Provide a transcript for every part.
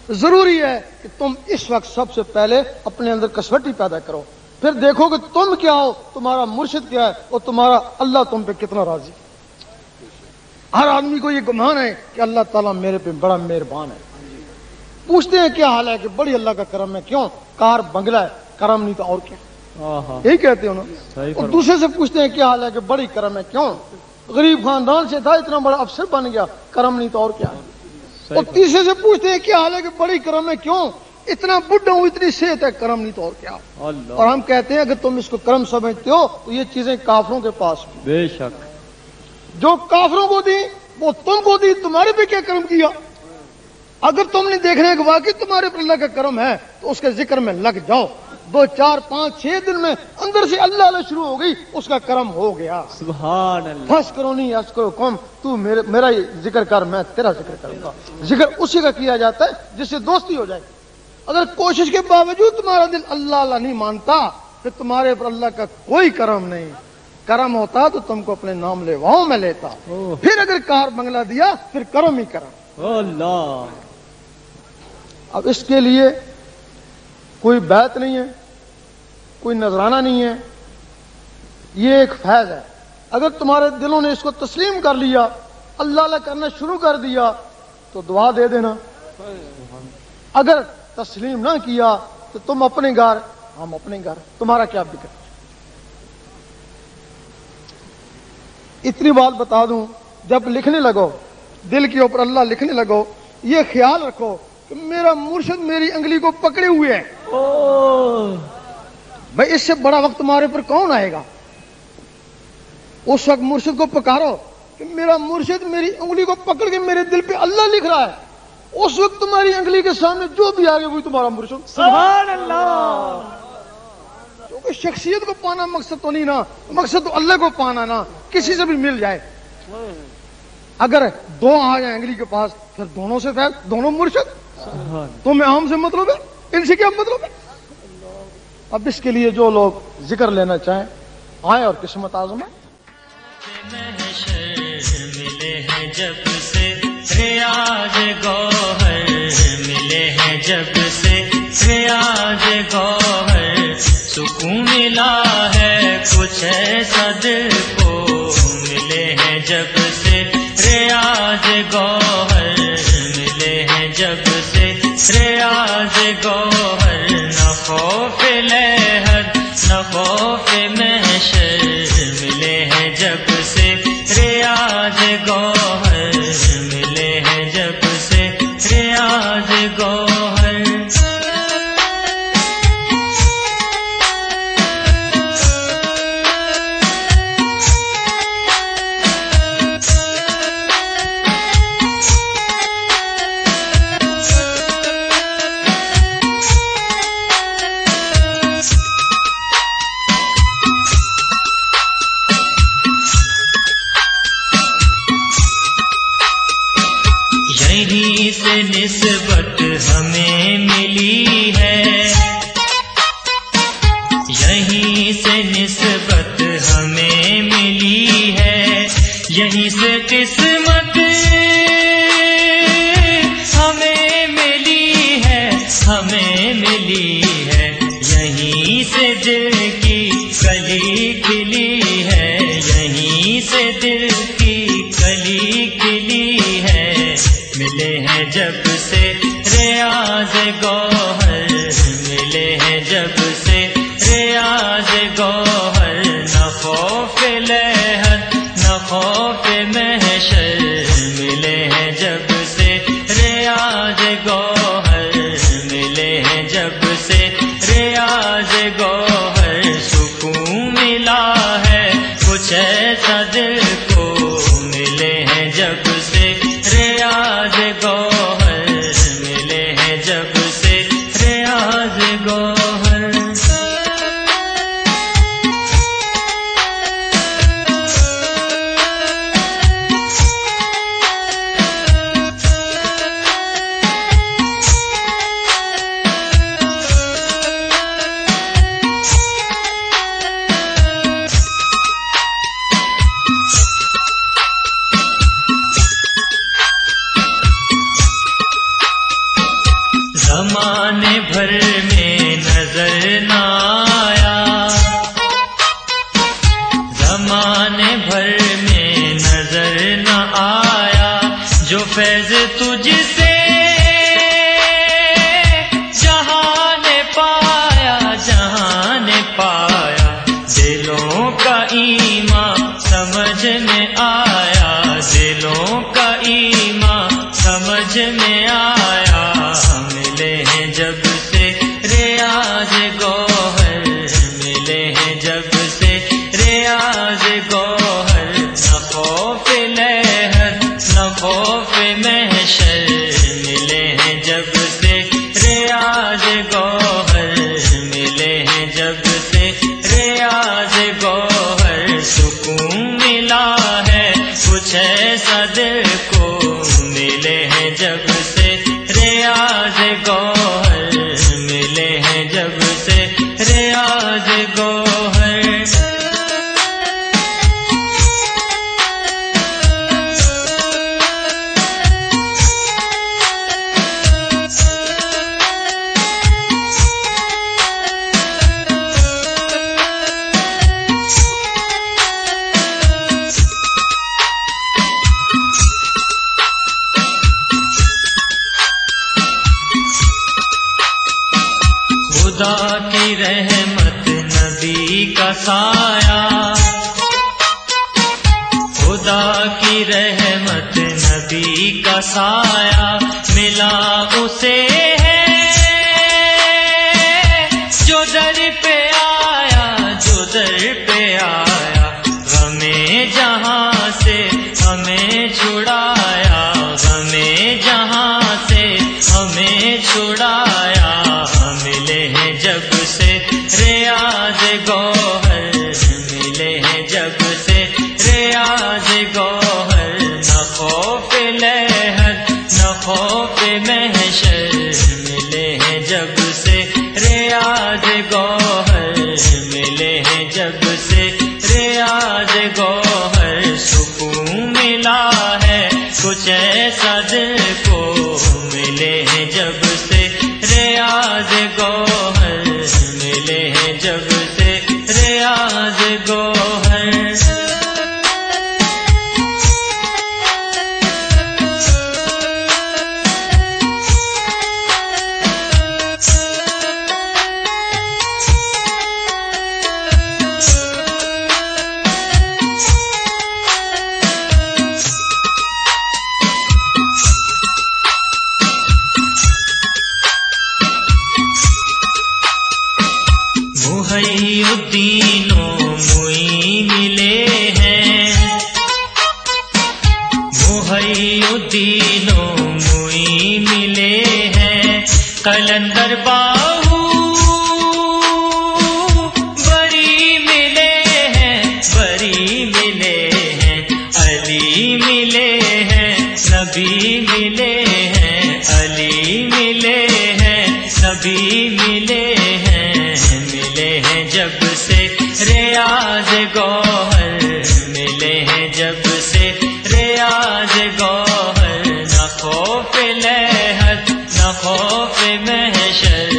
ضروری ہے کہ تم اس وقت سب سے پہلے اپنے اندر کسوٹی پیدا کرو، پھر دیکھو کہ تم کیا ہو، تمہارا مرشد کیا ہے، اور تمہارا اللہ تم پہ کتنا راضی ہے۔ ہر آدمی کو یہ گمان ہے کہ اللہ تعالیٰ میرے پہ بڑا مہربان ہے۔ پوچھتے ہیں کیا حال ہے کہ بڑی اللہ کا کرم ہے، کیوں؟ کار بنگلہ ہے، کرم نہیں تو اور کیا، یہی کہتے ہیں نا۔ اور دوسرے سے پوچھتے ہیں کیا حال ہے کہ بڑی کرم ہے، کیوں؟ غریب خاندان سے تھا، اتنا بڑا افسر بن گیا، کرم نہیں تو اور کیا ہے۔ اور تیسرے سے پوچھتے ہیں کیا حال ہے کہ بڑی کرم ہے، کیوں؟ اتنا بڈھا ہوں، اتنی صحت ہے، کرم نہیں تو اور کیا۔ اور ہم کہتے ہیں اگر تم اس کو کرم سمجھتے ہو تو یہ چیزیں کافروں کے پاس بھی، بے شک، جو کافروں کو دی وہ تم کو دی، تمہارے پہ کیا کرم کیا؟ اگر تم نے دیکھنا ہے کہ واقعی تمہارے پر اللہ کا کرم ہے تو اس کے ذکر میں لگ جاؤ، 2 4 5 6 دن میں اندر سے اللہ اللہ شروع ہو گئی، اس کا کرم ہو گیا۔ سبحان اللہ۔ فس کرو نہیں یس کرو قوم، تو میرا ذکر کر، میں تیرا ذکر کروں گا۔ ذکر اسی کا کیا جاتا ہے جس سے دوستی ہو جائے۔ اگر کوشش کے باوجود تمہارا دل اللہ اللہ نہیں مانتا، پھر تمہارے پر اللہ کا کوئی کرم نہیں۔ کرم ہوتا تو تم کو اپنے نام لیواؤں میں لیتا، پھر اگر کار بنگلہ دیا پھر کرم ہی کرم۔ اللہ، اب اس کے لیے کوئی بیعت نہیں ہے، کوئی نذرانہ نہیں ہے، یہ ایک فیض ہے۔ اگر تمہارے دلوں نے اس کو تسلیم کر لیا، اللہ اللہ کرنا شروع کر دیا تو دعا دے دینا۔ اگر تسلیم نہ کیا تو تم اپنے گھر، ہم اپنے گھر، تمہارا کیا بگڑ۔ اتنی بات بتا دوں، جب لکھنے لگو، دل کے اوپر اللہ لکھنے لگو، یہ خیال رکھو کہ میرا مرشد میری انگلی کو پکڑے ہوئے ہے۔ بھائی اس سے بڑا وقت تمہارے پر کون آئے گا؟ اس وقت مرشد کو پکارو کہ میرا مرشد میری انگلی کو پکڑ کے میرے دل پہ اللہ لکھ رہا ہے، اس وقت تمہاری انگلی کے سامنے جو بھی آگے وہی تمہارا مرشد۔ سبحان اللہ۔ کیونکہ شخصیت کو پانا مقصد تو نہیں نا، مقصد تو اللہ کو پانا نا، کسی سے بھی مل جائے۔ اگر 2 آ جائیں انگلی کے پاس پھر دونوں سے فیض، دونوں مرشد۔ تمہیں عام سے مطلب ہے، ان سے کیا مطلب ہے؟ اب اس کے لیے جو لوگ ذکر لینا چاہیں آئیں اور قسمت آزمائیں۔ ملے ہیں جب سے ریاض گوہر، ملے ہیں جب سے ریاض گوہر، سکون ملا ہے کچھ ایسا دل کو، ملے ہیں جب سے ریاض گوہر، ملے ہیں جب سے ریاض گوہر، نہ خوف لہر نہ خوف محشر، ملے ہیں جب سے ریاض گوہر، ملے ہیں جب سے ریاض گوہر۔ یہیں سے نسبت ہمیں ملی ہے، یہیں سے نسبت ہمیں ملی ہے، یہیں سے قسمت ہمیں ملی ہے، ہمیں ملی ہے، یہیں سے دل کی کلی کھلی ہے، یہیں سے دل کی کلی کھلی ہے، ملے ہیں جب سے ریاض گوہر، ملے ہیں جب سے ریاض گوہر، نہ خوف لہر نہ خوف محشر، ملے ہیں جب سے ریاض گوہر، ملے ہیں جب سے ریاض گوہر، سکون ملا ہے کچھ ایسا دل کو، ملے ہیں جب سے ریاض گوہر، ملے ہیں جب سے دلوں کا ایمان سمجھ میں آیا، دلوں کا ایمان سمجھ میں آیا، ملے ہیں جب سے ریاض گوہر، ملے ہیں جب سے ریاض گوہر، نہ خوف لہر نہ خوف محشر، ملے ہیں جب سے ریاض گوہر، ملے ہیں جب سے ریاض گوہر، سکون ملا ہے کچھ ایسا دل کو، ملے ہیں جب سے ریاض گوہر، ملے ہیں جب سے ریاض گوہر۔ خدا کی رحمت نبی کا سایہ، خدا کی رحمت نبی کا سایہ، ملا اسے ہے جو در پہ آیا، جو در پہ آیا، غمیں جہاں سے ہمیں چھڑایا، غمیں جہاں سے ہمیں چھڑایا، ملے ہیں جب سے ریاض گوہر، ملے ہیں جب سے ریاض گوہر، نہ خوف لہر نہ خوف محشر، ملے ہیں جب سے ریاض گوہر، ملے ہیں جب سے ریاض گوہر، سکون ملا ہے کچھ ایسا دل کو، ملے ہیں جب سے ریاض گوہر، ملے ہیں جب سے ریاض گوہر۔ محی الدین و معین ملے ہیں، محی الدین و معین ملے ہیں، قلندر باہو بری ملے ہیں، بری ملے ہیں، علی ملے ہیں، نبی ملے ہیں، علی ملے ہیں، نبی ملے ہیں، ملے ہیں جب سے ریاض گوہر، ملے ہیں جب سے ریاض گوہر، نہ خوف لہر نہ خوف محشر،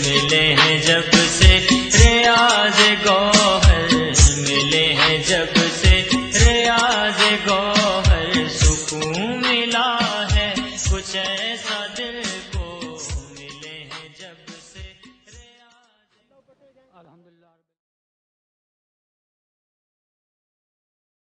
ملے ہیں جب سے ریاض گوہر، ملے ہیں جب سے ریاض گوہر، سکون ملا ہے کچھ ایسا دل کو، ملے ہیں جب سے ریاض۔ الحمدللہ۔